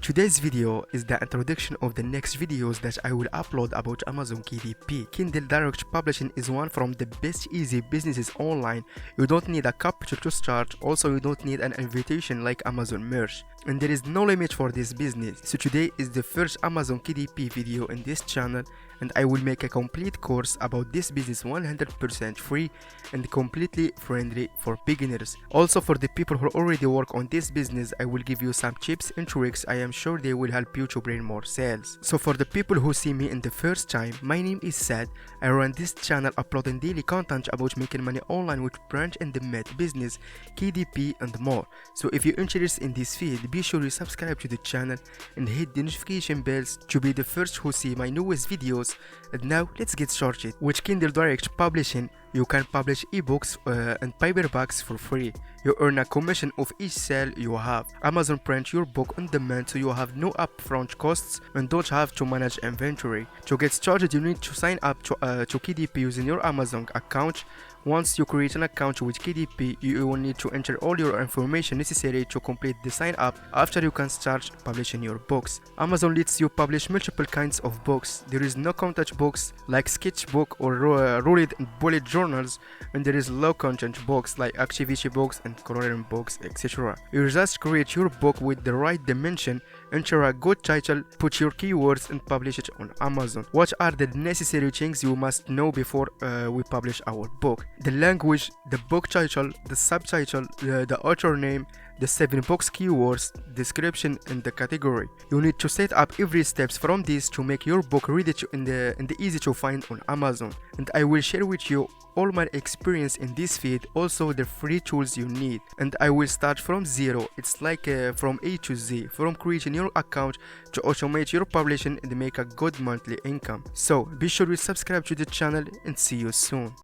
today's video is the introduction of the next videos that I will upload about Amazon KDP. Kindle Direct Publishing is one from the best easy businesses online. You don't need a capital to start, also you don't need an invitation like Amazon Merch. And there is no limit for this business. So today is the first Amazon KDP video in this channel, and I will make a complete course about this business 100% free and completely friendly for beginners. Also for the people who already work on this business, I will give you some tips and tricks. I am sure they will help you to bring more sales. So for the people who see me in the first time, my name is Sad. I run this channel uploading daily content about making money online with branch and the med business, KDP and more. So if you're interested in this field, be sure you subscribe to the channel and hit the notification bells to be the first who see my newest videos. And now let's get started. With Kindle Direct Publishing, you can publish ebooks and paperbacks for free. You earn a commission of each sale you have. Amazon print your book on demand, so you have no upfront costs and don't have to manage inventory. To get started, you need to sign up to KDP using your Amazon account. Once you create an account with KDP, you will need to enter all your information necessary to complete the sign up. After, you can start publishing your books. Amazon lets you publish multiple kinds of books. There is no content books like sketchbook or ruled and bullet journals, and there is low content books like activity books and coloring books, etc. You just create your book with the right dimension, enter a good title, put your keywords and publish it on Amazon. What are the necessary things you must know before we publish our book? The language, the book title, the subtitle, the author name, the 7 books keywords, description and the category. You need to set up every steps from this to make your book ready to and easy to find on Amazon. And I will share with you all my experience in this field, also the free tools you need. And I will start from zero. It's like from A to Z, from creating your account to automate your publishing and make a good monthly income. So be sure to subscribe to the channel and see you soon.